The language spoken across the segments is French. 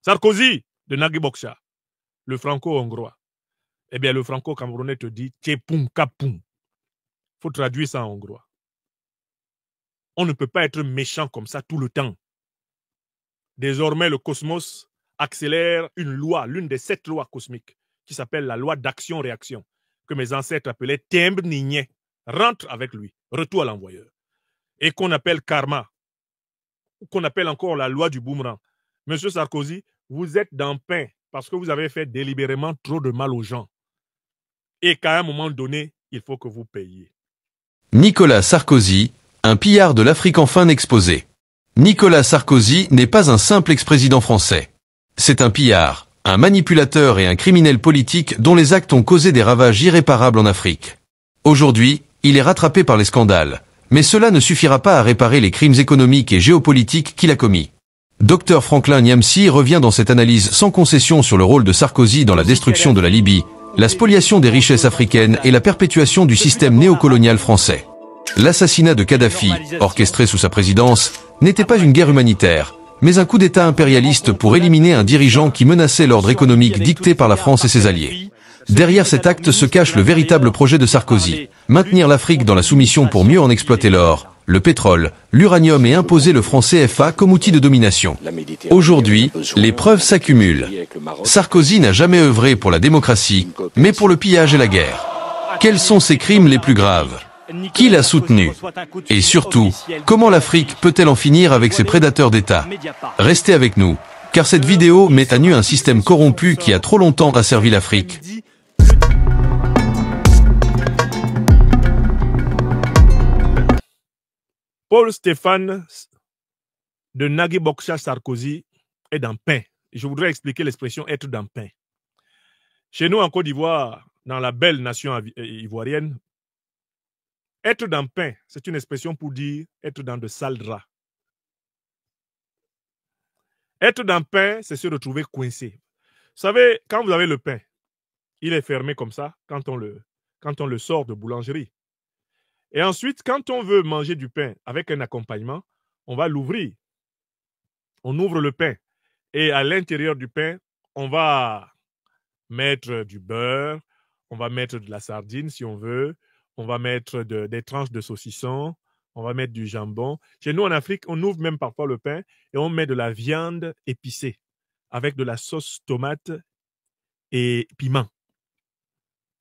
Sarkozy de Nagui Boksha, le franco-hongrois. Eh bien, le franco-camerounais te dit Tchepum Kapum. Il faut traduire ça en hongrois. On ne peut pas être méchant comme ça tout le temps. Désormais, le cosmos accélère une loi, l'une des 7 lois cosmiques, qui s'appelle la loi d'action-réaction, que mes ancêtres appelaient Tembe Nigné. Rentre avec lui, retour à l'envoyeur. Et qu'on appelle karma, ou qu'on appelle encore la loi du boomerang. Monsieur Sarkozy, vous êtes dans le pain parce que vous avez fait délibérément trop de mal aux gens. Et qu'à un moment donné, il faut que vous payiez. Nicolas Sarkozy, un pillard de l'Afrique enfin exposé. Nicolas Sarkozy n'est pas un simple ex-président français. C'est un pillard, un manipulateur et un criminel politique dont les actes ont causé des ravages irréparables en Afrique. Aujourd'hui, il est rattrapé par les scandales, mais cela ne suffira pas à réparer les crimes économiques et géopolitiques qu'il a commis. Dr Franklin Nyamsi revient dans cette analyse sans concession sur le rôle de Sarkozy dans la destruction de la Libye, la spoliation des richesses africaines et la perpétuation du système néocolonial français. L'assassinat de Kadhafi, orchestré sous sa présidence, n'était pas une guerre humanitaire, mais un coup d'État impérialiste pour éliminer un dirigeant qui menaçait l'ordre économique dicté par la France et ses alliés. Derrière cet acte se cache le véritable projet de Sarkozy, maintenir l'Afrique dans la soumission pour mieux en exploiter l'or, le pétrole, l'uranium et imposer le franc CFA comme outil de domination. Aujourd'hui, les preuves s'accumulent. Sarkozy n'a jamais œuvré pour la démocratie, mais pour le pillage et la guerre. Quels sont ses crimes les plus graves ? Qui l'a soutenu? Et surtout, comment l'Afrique peut-elle en finir avec ses prédateurs d'État? Restez avec nous, car cette vidéo met à nu un système corrompu qui a trop longtemps asservi l'Afrique. Paul Stéphane de Nagui Boksha Sarkozy est dans le pain. Je voudrais expliquer l'expression être dans le pain. Chez nous en Côte d'Ivoire, dans la belle nation ivoirienne, être dans le pain, c'est une expression pour dire être dans de sales draps. Être dans le pain, c'est se retrouver coincé. Vous savez, quand vous avez le pain, il est fermé comme ça quand on le sort de boulangerie. Et ensuite, quand on veut manger du pain avec un accompagnement, on va l'ouvrir. On ouvre le pain. Et à l'intérieur du pain, on va mettre du beurre, on va mettre de la sardine si on veut, on va mettre des tranches de saucisson, on va mettre du jambon. Chez nous en Afrique, on ouvre même parfois le pain et on met de la viande épicée avec de la sauce tomate et piment.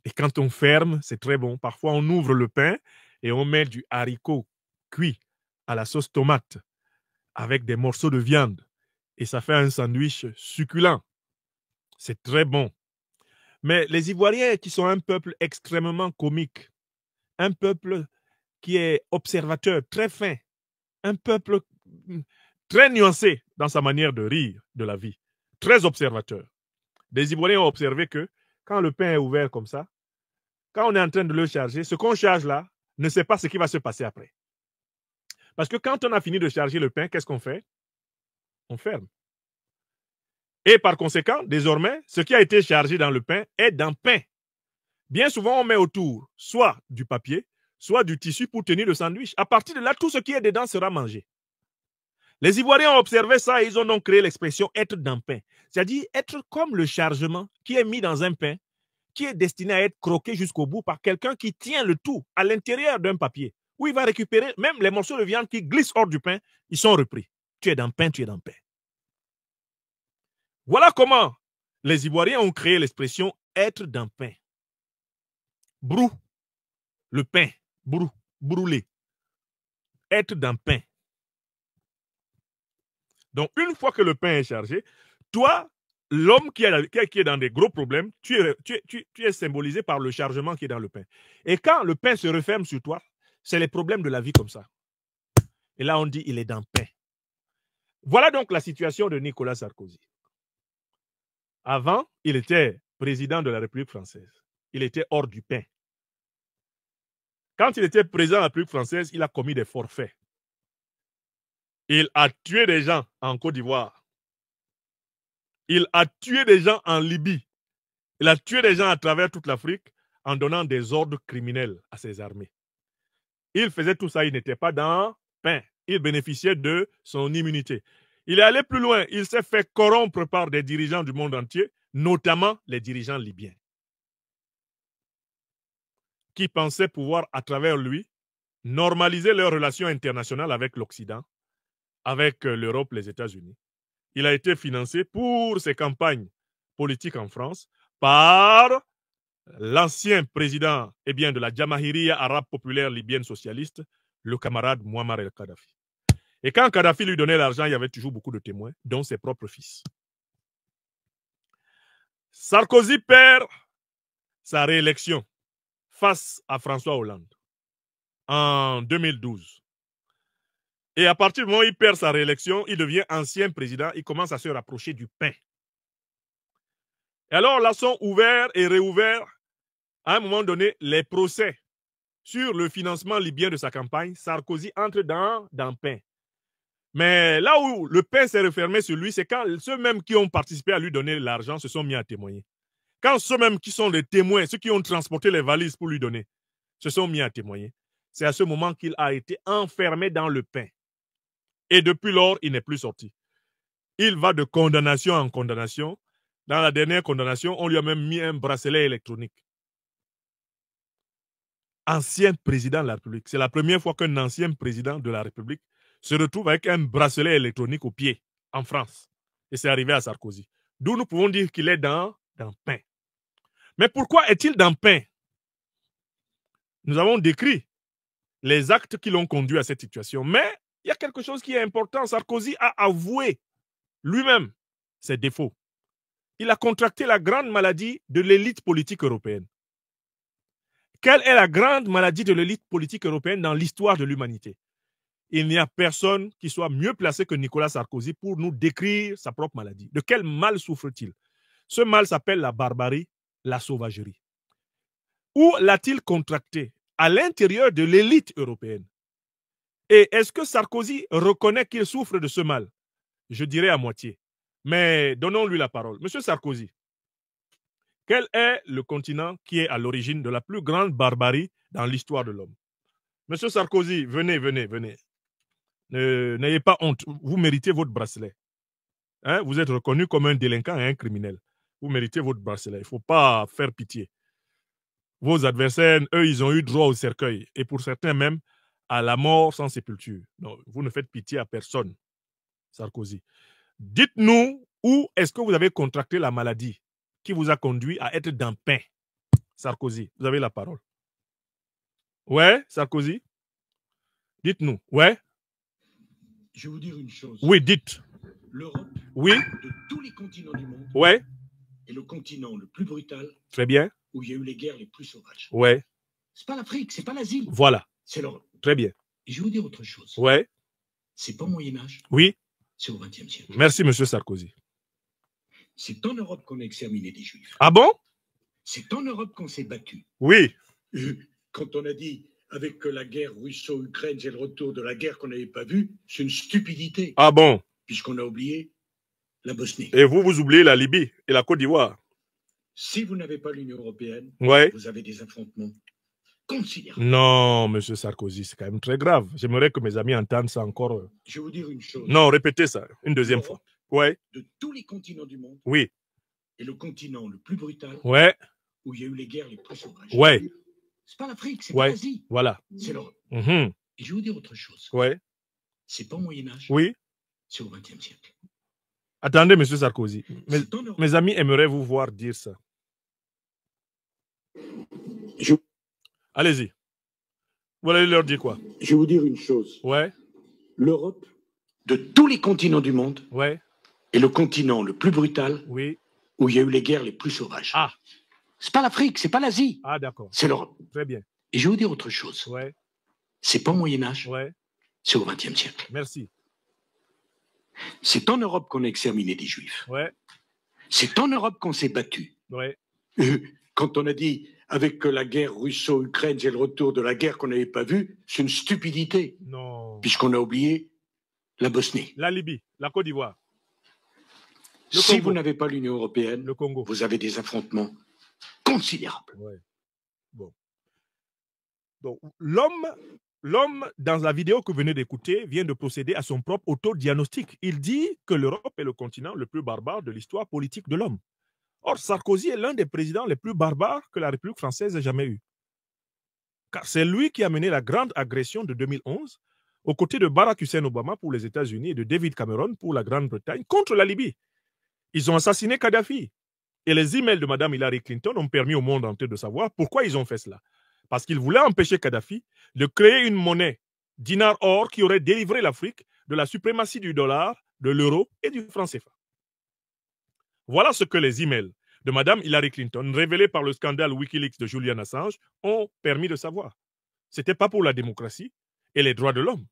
Et quand on ferme, c'est très bon. Parfois, on ouvre le pain et on met du haricot cuit à la sauce tomate avec des morceaux de viande. Et ça fait un sandwich succulent. C'est très bon. Mais les Ivoiriens, qui sont un peuple extrêmement comique, un peuple qui est observateur, très fin, un peuple très nuancé dans sa manière de rire de la vie, très observateur. Les Ivoiriens ont observé que quand le pain est ouvert comme ça, quand on est en train de le charger, ce qu'on charge là ne sait pas ce qui va se passer après. Parce que quand on a fini de charger le pain, qu'est-ce qu'on fait? On ferme. Et par conséquent, désormais, ce qui a été chargé dans le pain est dans le pain. Bien souvent, on met autour soit du papier, soit du tissu pour tenir le sandwich. À partir de là, tout ce qui est dedans sera mangé. Les Ivoiriens ont observé ça et ils ont donc créé l'expression être dans le pain. C'est-à-dire être comme le chargement qui est mis dans un pain, qui est destiné à être croqué jusqu'au bout par quelqu'un qui tient le tout à l'intérieur d'un papier, où il va récupérer même les morceaux de viande qui glissent hors du pain, ils sont repris. Tu es dans le pain, tu es dans le pain. Voilà comment les Ivoiriens ont créé l'expression être dans le pain. Brou, le pain, brou, brûler. Être dans le pain. Donc, une fois que le pain est chargé, toi, l'homme qui est dans des gros problèmes, tu es symbolisé par le chargement qui est dans le pain. Et quand le pain se referme sur toi, c'est les problèmes de la vie comme ça. Et là, on dit il est dans le pain. Voilà donc la situation de Nicolas Sarkozy. Avant, il était président de la République française. Il était hors du pain. Quand il était président de la République française, il a commis des forfaits. Il a tué des gens en Côte d'Ivoire. Il a tué des gens en Libye. Il a tué des gens à travers toute l'Afrique en donnant des ordres criminels à ses armées. Il faisait tout ça, il n'était pas dans le pain. Il bénéficiait de son immunité. Il est allé plus loin. Il s'est fait corrompre par des dirigeants du monde entier, notamment les dirigeants libyens, qui pensaient pouvoir, à travers lui, normaliser leurs relations internationales avec l'Occident, avec l'Europe, les États-Unis. Il a été financé pour ses campagnes politiques en France par l'ancien président de la Jamahiriya arabe populaire libyenne socialiste, le camarade Muammar el-Kadhafi. Et quand Kadhafi lui donnait l'argent, il y avait toujours beaucoup de témoins, dont ses propres fils. Sarkozy perd sa réélection face à François Hollande en 2012. Et à partir du moment où il perd sa réélection, il devient ancien président, il commence à se rapprocher du pain. Et alors là sont ouverts et réouverts à un moment donné les procès sur le financement libyen de sa campagne. Sarkozy entre dans le pain. Mais là où le pain s'est refermé sur lui, c'est quand ceux mêmes qui ont participé à lui donner l'argent se sont mis à témoigner. Quand ceux mêmes qui sont les témoins, ceux qui ont transporté les valises pour lui donner, se sont mis à témoigner, c'est à ce moment qu'il a été enfermé dans le pain. Et depuis lors, il n'est plus sorti. Il va de condamnation en condamnation. Dans la dernière condamnation, on lui a même mis un bracelet électronique. Ancien président de la République. C'est la première fois qu'un ancien président de la République se retrouve avec un bracelet électronique au pied en France. Et c'est arrivé à Sarkozy. D'où nous pouvons dire qu'il est dans pain. Mais pourquoi est-il dans pain? Nous avons décrit les actes qui l'ont conduit à cette situation. Mais il y a quelque chose qui est important. Sarkozy a avoué lui-même ses défauts. Il a contracté la grande maladie de l'élite politique européenne. Quelle est la grande maladie de l'élite politique européenne dans l'histoire de l'humanité? Il n'y a personne qui soit mieux placé que Nicolas Sarkozy pour nous décrire sa propre maladie. De quel mal souffre-t-il? Ce mal s'appelle la barbarie, la sauvagerie. Où l'a-t-il contracté? À l'intérieur de l'élite européenne. Et est-ce que Sarkozy reconnaît qu'il souffre de ce mal? Je dirais à moitié. Mais donnons-lui la parole. Monsieur Sarkozy, quel est le continent qui est à l'origine de la plus grande barbarie dans l'histoire de l'homme? Monsieur Sarkozy, venez. N'ayez pas honte. Vous méritez votre bracelet. Hein? Vous êtes reconnu comme un délinquant et un criminel. Vous méritez votre bracelet. Il ne faut pas faire pitié. Vos adversaires, eux, ils ont eu droit au cercueil. Et pour certains même, à la mort sans sépulture. Non, vous ne faites pitié à personne, Sarkozy. Dites-nous où est-ce que vous avez contracté la maladie qui vous a conduit à être dans pain. Sarkozy, vous avez la parole. Ouais, Sarkozy? Dites-nous. Ouais? Je vais vous dire une chose. Oui, dites. L'Europe, oui, de tous les continents du monde, ouais, est le continent le plus brutal. Très bien. Où il y a eu les guerres les plus sauvages. Ouais. C'est pas l'Afrique, c'est pas l'Asie. Voilà. C'est l'Europe. Très bien. Et je vais vous dire autre chose. Ouais. C'est pas au Moyen-Âge. Oui. C'est au XXe siècle. Merci, monsieur Sarkozy. C'est en Europe qu'on a exterminé des Juifs. Ah bon? C'est en Europe qu'on s'est battu. Oui. Quand on a dit, avec la guerre russo-ukraine, c'est le retour de la guerre qu'on n'avait pas vue, c'est une stupidité. Ah bon? Puisqu'on a oublié la Bosnie. Et vous oubliez la Libye et la Côte d'Ivoire. Si vous n'avez pas l'Union européenne, ouais, vous avez des affrontements considérables. Non, monsieur Sarkozy, c'est quand même très grave. J'aimerais que mes amis entendent ça encore. Je vais vous dire une chose. Non, répétez ça une deuxième fois. Ouais. De tous les continents du monde. Oui. Et le continent le plus brutal. Ouais. Où il y a eu les guerres les plus sauvages. Ouais. C'est pas l'Afrique, c'est pas l'Asie. Voilà. C'est l'Europe. Et je vais vous dire autre chose. Ouais. C'est pas au Moyen-Âge. Oui. C'est au XXe siècle. Attendez, monsieur Sarkozy. Mes amis aimeraient vous voir dire ça. Allez-y. Vous allez leur dire quoi? Je vais vous dire une chose. Ouais. L'Europe, de tous les continents du monde, ouais, est le continent le plus brutal. Oui. Où il y a eu les guerres les plus sauvages. Ah. C'est pas l'Afrique, c'est pas l'Asie. Ah, d'accord. C'est l'Europe. Très bien. Et je vais vous dire autre chose. Ouais. C'est pas au Moyen-Âge. Ouais. C'est au XXe siècle. Merci. C'est en Europe qu'on a exterminé des Juifs. Ouais. C'est en Europe qu'on s'est battu. Ouais. Quand on a dit, avec la guerre russo-ukraine, c'est le retour de la guerre qu'on n'avait pas vue, c'est une stupidité. Non. Puisqu'on a oublié la Bosnie. La Libye, la Côte d'Ivoire. Si vous n'avez pas l'Union européenne, le Congo, vous avez des affrontements considérables. Ouais. Bon. Donc, l'homme l'homme, dans la vidéo que vous venez d'écouter, vient de procéder à son propre autodiagnostic. Il dit que l'Europe est le continent le plus barbare de l'histoire politique de l'homme. Or, Sarkozy est l'un des présidents les plus barbares que la République française ait jamais eu. Car c'est lui qui a mené la grande agression de 2011 aux côtés de Barack Hussein Obama pour les États-Unis et de David Cameron pour la Grande-Bretagne contre la Libye. Ils ont assassiné Kadhafi. Et les emails de Mme Hillary Clinton ont permis au monde entier de savoir pourquoi ils ont fait cela. Parce qu'ils voulaient empêcher Kadhafi de créer une monnaie dinar-or qui aurait délivré l'Afrique de la suprématie du dollar, de l'euro et du franc CFA. Voilà ce que les emails de Mme Hillary Clinton, révélés par le scandale Wikileaks de Julian Assange, ont permis de savoir. Ce n'était pas pour la démocratie et les droits de l'homme,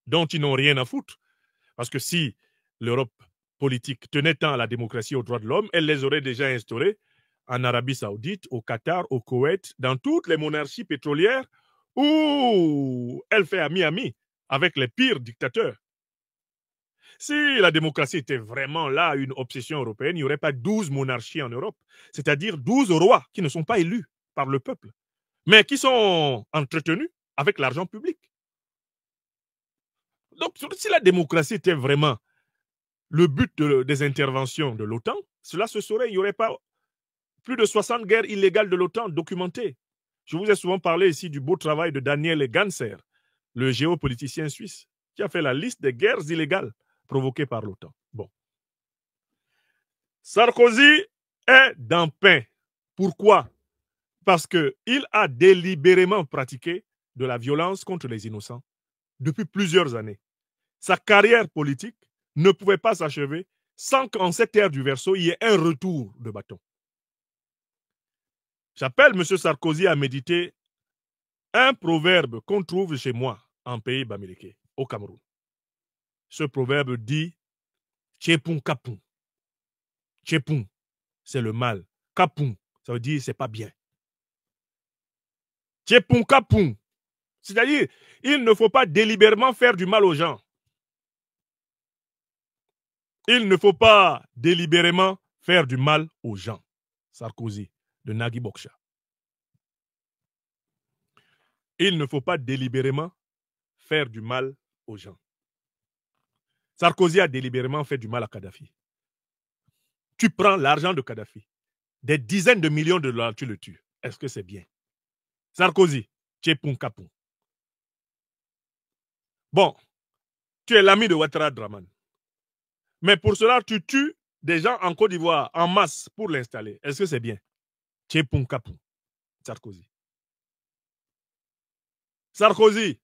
dont ils n'ont rien à foutre. Parce que si l'Europe politique tenait tant à la démocratie et aux droits de l'homme, elle les aurait déjà instaurés en Arabie Saoudite, au Qatar, au Koweït, dans toutes les monarchies pétrolières où elle fait ami-ami avec les pires dictateurs. Si la démocratie était vraiment là, une obsession européenne, il n'y aurait pas 12 monarchies en Europe, c'est-à-dire 12 rois qui ne sont pas élus par le peuple, mais qui sont entretenus avec l'argent public. Donc, si la démocratie était vraiment le but des interventions de l'OTAN, cela se saurait, il n'y aurait pas plus de 60 guerres illégales de l'OTAN documentées. Je vous ai souvent parlé ici du beau travail de Daniel Ganser, le géopoliticien suisse, qui a fait la liste des guerres illégales provoquées par l'OTAN. Bon. Sarkozy est dans pain. Pourquoi? Parce qu'il a délibérément pratiqué de la violence contre les innocents depuis plusieurs années. Sa carrière politique ne pouvait pas s'achever sans qu'en cette ère du Verseau, il y ait un retour de bâton. J'appelle M. Sarkozy à méditer un proverbe qu'on trouve chez moi en pays bamileke, au Cameroun. Ce proverbe dit « Tchepun kapun ». Tchepun, c'est le mal. Kapun, ça veut dire c'est pas bien. Tchepun kapun, c'est-à-dire il ne faut pas délibérément faire du mal aux gens. Il ne faut pas délibérément faire du mal aux gens. Sarkozy, de Nagui Boksha. Il ne faut pas délibérément faire du mal aux gens. Sarkozy a délibérément fait du mal à Kadhafi. Tu prends l'argent de Kadhafi, des dizaines de millions de dollars, tu le tues. Est-ce que c'est bien? Sarkozy, Tchepun Kapun. Bon, tu es l'ami de Ouattara Draman. Mais pour cela, tu tues des gens en Côte d'Ivoire en masse pour l'installer. Est-ce que c'est bien? Tchepun Kapun, Sarkozy. Sarkozy,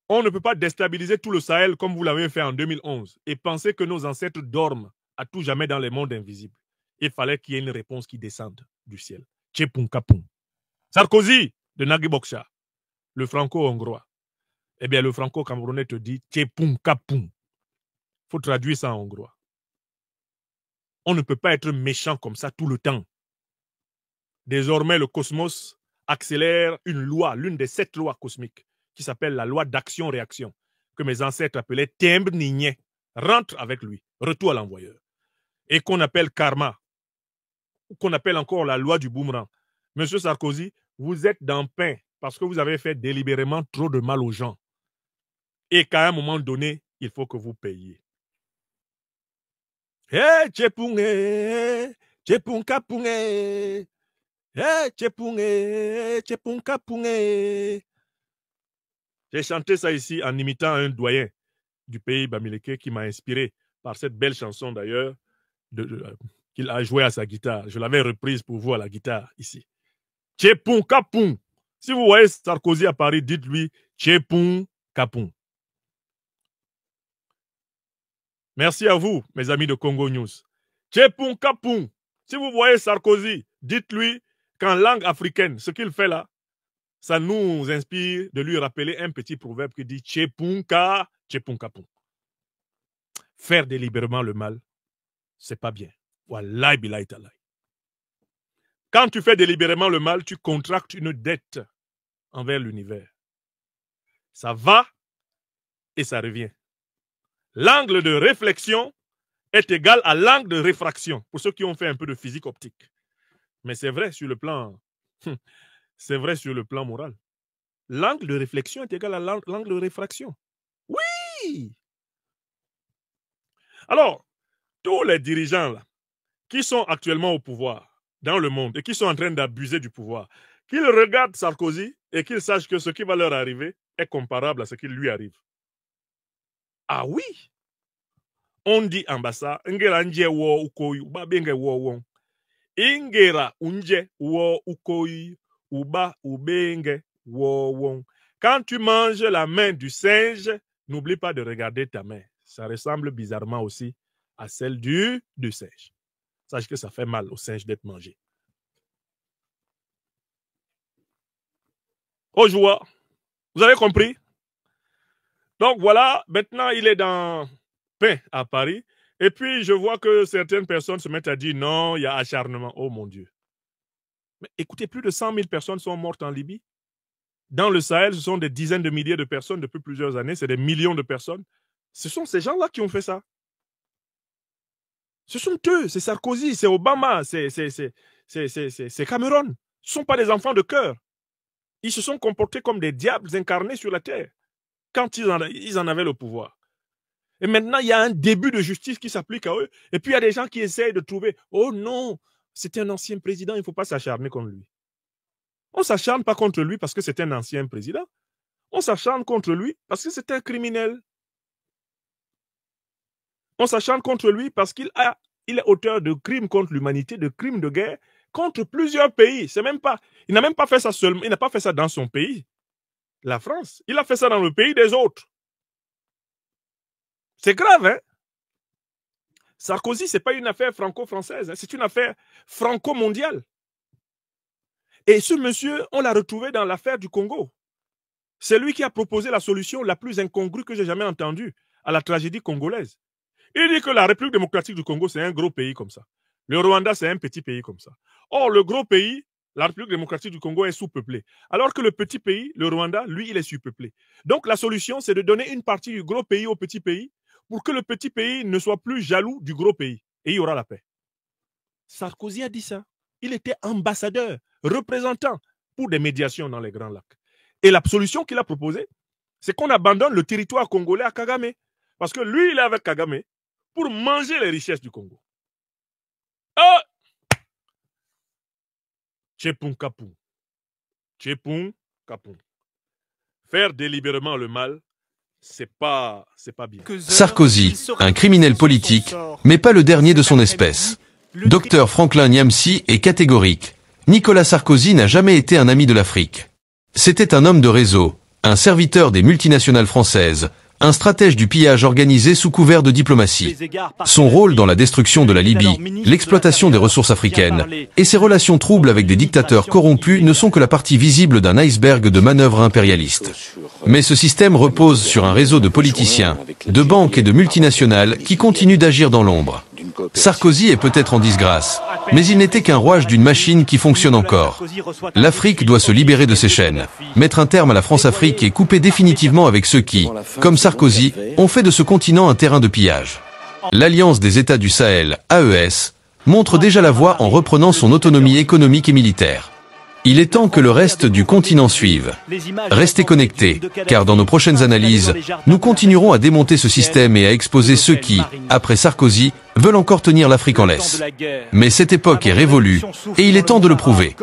on ne peut pas déstabiliser tout le Sahel comme vous l'avez fait en 2011 et penser que nos ancêtres dorment à tout jamais dans les mondes invisibles. Il fallait qu'il y ait une réponse qui descende du ciel. Tchepun Kapun. Sarkozy, de Nagui Boksha, le franco-hongrois. Eh bien, le franco-camerounais te dit Tchepun Kapun. Il faut traduire ça en hongrois. On ne peut pas être méchant comme ça tout le temps. Désormais, le cosmos accélère une loi, l'une des 7 lois cosmiques, qui s'appelle la loi d'action-réaction, que mes ancêtres appelaient Tembe Nigné. Rentre avec lui, retour à l'envoyeur. Et qu'on appelle karma, qu'on appelle encore la loi du boomerang. Monsieur Sarkozy, vous êtes dans le pain parce que vous avez fait délibérément trop de mal aux gens. Et qu'à un moment donné, il faut que vous payiez. Hey, Tchepun, Tchepun Kapun, hey, Tchepun, Tchepun Kapun. J'ai chanté ça ici en imitant un doyen du pays bamileke qui m'a inspiré par cette belle chanson d'ailleurs qu'il a joué à sa guitare. Je l'avais reprise pour vous à la guitare ici. Tchepun Kapun. Si vous voyez Sarkozy à Paris, dites-lui Tchepun Kapun. Merci à vous, mes amis de Congo News. Tchepun Kapun. Si vous voyez Sarkozy, dites-lui qu'en langue africaine, ce qu'il fait là, ça nous inspire de lui rappeler un petit proverbe qui dit Tchepun Kapun. Faire délibérément le mal, c'est pas bien. Wallahi billahi talahi. Quand tu fais délibérément le mal, tu contractes une dette envers l'univers. Ça va et ça revient. L'angle de réflexion est égal à l'angle de réfraction, pour ceux qui ont fait un peu de physique optique. Mais c'est vrai sur le plan, c'est vrai sur le plan moral. l'angle de réflexion est égal à l'angle de réfraction. Oui! Alors, tous les dirigeants là, qui sont actuellement au pouvoir dans le monde et qui sont en train d'abuser du pouvoir, qu'ils regardent Sarkozy et qu'ils sachent que ce qui va leur arriver est comparable à ce qui lui arrive. Ah oui! On dit ambassade, ngera nje wo ukoyi, uba benge wo won. Ingera unje wo ukoyi, uba ubenge wo won. Quand tu manges la main du singe, n'oublie pas de regarder ta main. Ça ressemble bizarrement aussi à celle du singe. Sache que ça fait mal au singe d'être mangé. Au joueur, vous avez compris? Donc voilà, maintenant il est dans pain à Paris. Et puis je vois que certaines personnes se mettent à dire non, il y a acharnement. Oh mon Dieu. Mais écoutez, plus de 100 000 personnes sont mortes en Libye. Dans le Sahel, ce sont des dizaines de milliers de personnes depuis plusieurs années. C'est des millions de personnes. Ce sont ces gens-là qui ont fait ça. Ce sont eux, c'est Sarkozy, c'est Obama, c'est Cameron. Ce ne sont pas des enfants de cœur. Ils se sont comportés comme des diables incarnés sur la terre quand ils en avaient le pouvoir. Et maintenant, il y a un début de justice qui s'applique à eux. Et puis, il y a des gens qui essayent de trouver « Oh non, c'était un ancien président, il ne faut pas s'acharner contre lui. » On ne s'acharne pas contre lui parce que c'est un ancien président. On s'acharne contre lui parce que c'est un criminel. On s'acharne contre lui parce qu'il est auteur de crimes contre l'humanité, de crimes de guerre contre plusieurs pays. Il n'a même pas fait ça seulement. Il n'a pas fait ça dans son pays, la France. Il a fait ça dans le pays des autres. C'est grave, hein? Sarkozy, ce n'est pas une affaire franco-française, hein, c'est une affaire franco-mondiale. Et ce monsieur, on l'a retrouvé dans l'affaire du Congo. C'est lui qui a proposé la solution la plus incongrue que j'ai jamais entendue à la tragédie congolaise. Il dit que la République démocratique du Congo, c'est un gros pays comme ça. Le Rwanda, c'est un petit pays comme ça. Or, le gros pays, la République démocratique du Congo, est sous-peuplé. Alors que le petit pays, le Rwanda, lui, il est sous-peuplé. Donc, la solution, c'est de donner une partie du gros pays au petit pays pour que le petit pays ne soit plus jaloux du gros pays. Et il y aura la paix. Sarkozy a dit ça. Il était ambassadeur, représentant pour des médiations dans les Grands Lacs. Et la solution qu'il a proposée, c'est qu'on abandonne le territoire congolais à Kagame. Parce que lui, il est avec Kagame pour manger les richesses du Congo. Ah! Tchepung Kapung. Tchepung Kapung. Faire délibérément le mal, c'est pas bien. Sarkozy, un criminel politique, mais pas le dernier de son espèce. Dr Franklin Nyamsi est catégorique. Nicolas Sarkozy n'a jamais été un ami de l'Afrique. C'était un homme de réseau, un serviteur des multinationales françaises, un stratège du pillage organisé sous couvert de diplomatie. Son rôle dans la destruction de la Libye, l'exploitation des ressources africaines et ses relations troubles avec des dictateurs corrompus ne sont que la partie visible d'un iceberg de manœuvres impérialistes. Mais ce système repose sur un réseau de politiciens, de banques et de multinationales qui continuent d'agir dans l'ombre. Sarkozy est peut-être en disgrâce, mais il n'était qu'un rouage d'une machine qui fonctionne encore. L'Afrique doit se libérer de ses chaînes, mettre un terme à la France-Afrique et couper définitivement avec ceux qui, comme Sarkozy, ont fait de ce continent un terrain de pillage. L'Alliance des États du Sahel, AES, montre déjà la voie en reprenant son autonomie économique et militaire. Il est temps que le reste du continent suive. Restez connectés, car dans nos prochaines analyses, nous continuerons à démonter ce système et à exposer ceux qui, après Sarkozy, veulent encore tenir l'Afrique en laisse. Mais cette époque est révolue, et il est temps de le prouver.